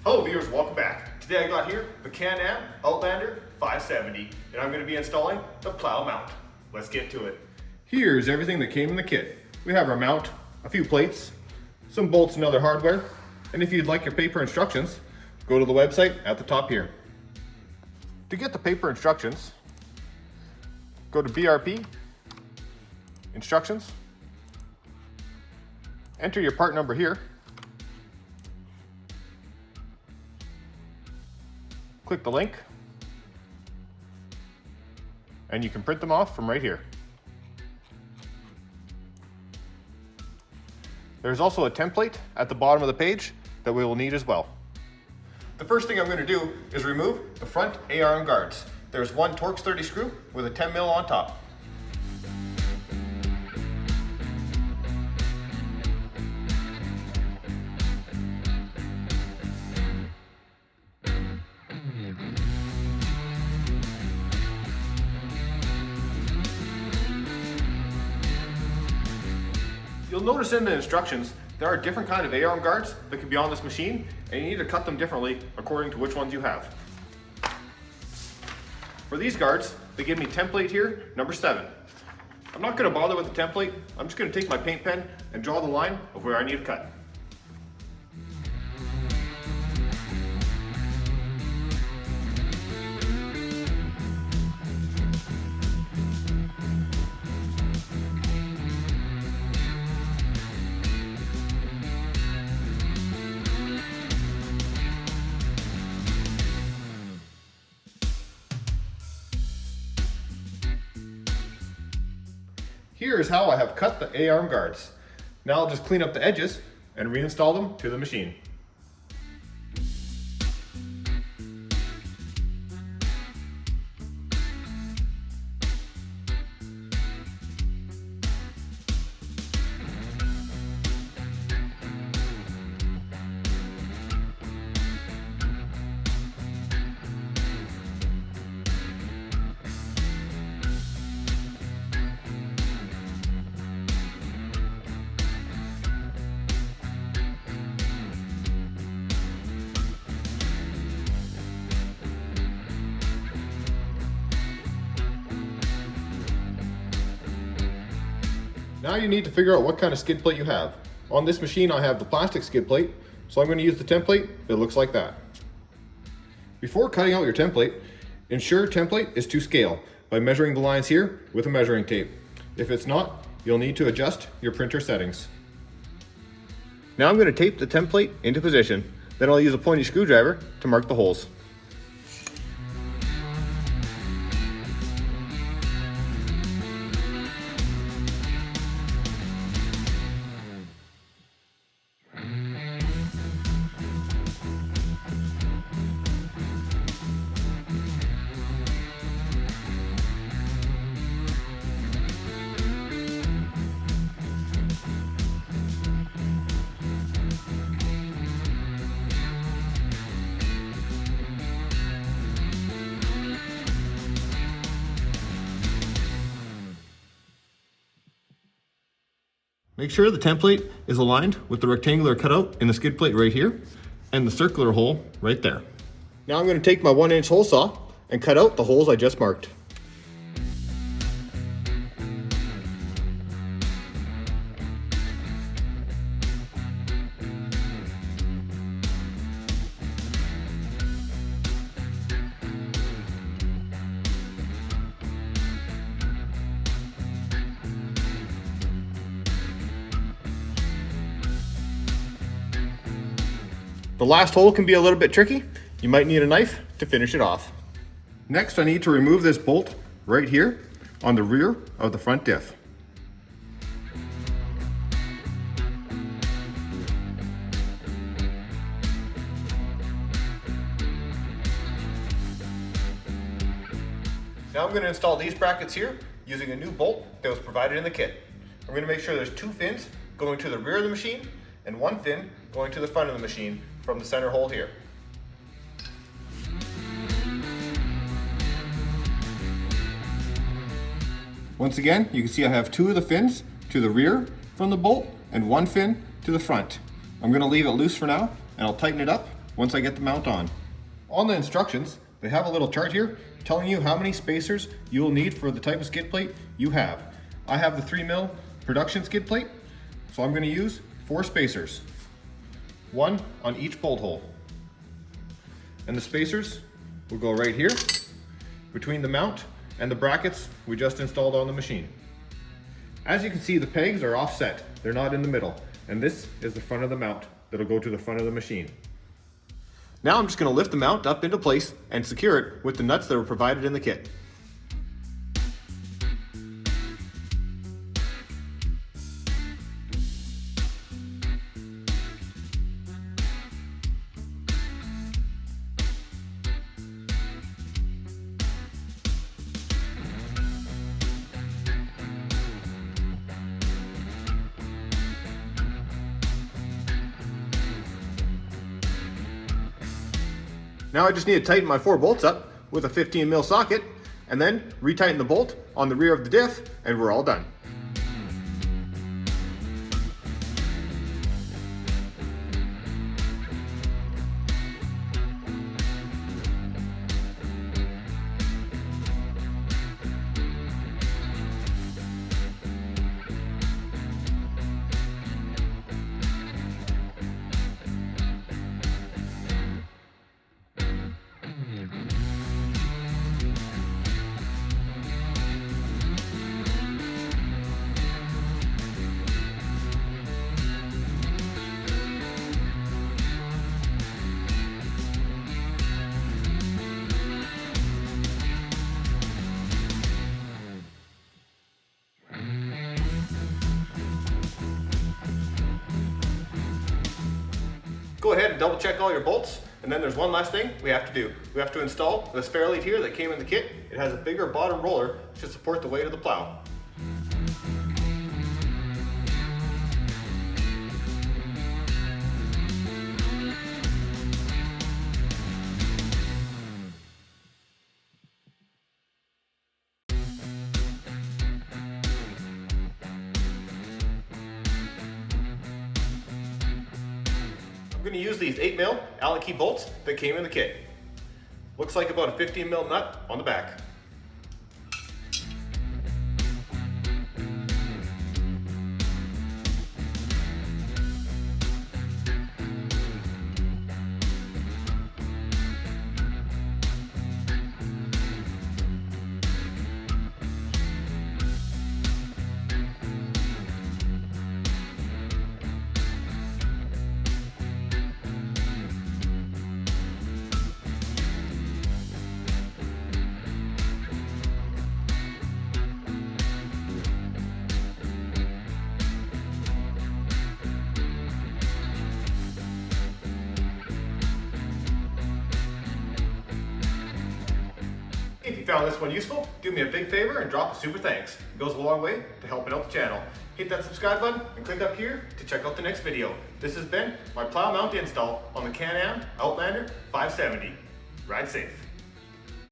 Hello viewers, welcome back. Today I got here the Can-Am Outlander 570 and I'm going to be installing the Plow mount. Let's get to it. Here's everything that came in the kit. We have our mount, a few plates, some bolts and other hardware, and if you'd like your paper instructions, go to the website at the top here. To get the paper instructions, go to BRP, Instructions, enter your part number here, click the link, and you can print them off from right here. There's also a template at the bottom of the page that we will need as well. The first thing I'm going to do is remove the front A-arm guards. There's one Torx 30 screw with a 10 mil on top. You'll notice in the instructions there are different kind of A-arm guards that can be on this machine, and you need to cut them differently according to which ones you have. For these guards, they give me template here, number 7. I'm not going to bother with the template. I'm just going to take my paint pen and draw the line of where I need to cut. Here's how I have cut the A-arm guards. Now I'll just clean up the edges and reinstall them to the machine. Now you need to figure out what kind of skid plate you have. On this machine I have the plastic skid plate, so I'm going to use the template that looks like that. Before cutting out your template, ensure template is to scale by measuring the lines here with a measuring tape. If it's not, you'll need to adjust your printer settings. Now I'm going to tape the template into position, then I'll use a pointy screwdriver to mark the holes. Make sure the template is aligned with the rectangular cutout in the skid plate right here and the circular hole right there. Now I'm going to take my 1-inch hole saw and cut out the holes I just marked. The last hole can be a little bit tricky. You might need a knife to finish it off. Next, I need to remove this bolt right here on the rear of the front diff. Now I'm going to install these brackets here using a new bolt that was provided in the kit. I'm going to make sure there's 2 fins going to the rear of the machine and 1 fin going to the front of the machine from the center hole here. Once again, you can see I have 2 of the fins to the rear from the bolt and 1 fin to the front. I'm going to leave it loose for now and I'll tighten it up once I get the mount on. On the instructions, they have a little chart here telling you how many spacers you will need for the type of skid plate you have. I have the 3mm production skid plate, so I'm going to use 4 spacers, 1 on each bolt hole. And the spacers will go right here between the mount and the brackets we just installed on the machine. As you can see, the pegs are offset, they're not in the middle, and this is the front of the mount that'll go to the front of the machine. Now I'm just going to lift the mount up into place and secure it with the nuts that were provided in the kit. Now I just need to tighten my 4 bolts up with a 15mm socket and then retighten the bolt on the rear of the diff, and we're all done. Go ahead and double check all your bolts, and then there's one last thing we have to do. We have to install this fairlead here that came in the kit. It has a bigger bottom roller to support the weight of the plow. I'm going to use these 8mm Allen key bolts that came in the kit. Looks like about a 15mm nut on the back. If you found this one useful, do me a big favor and drop a super thanks. It goes a long way to helping out the channel. Hit that subscribe button and click up here to check out the next video. This has been my plow mount install on the Can-Am Outlander 570. Ride safe.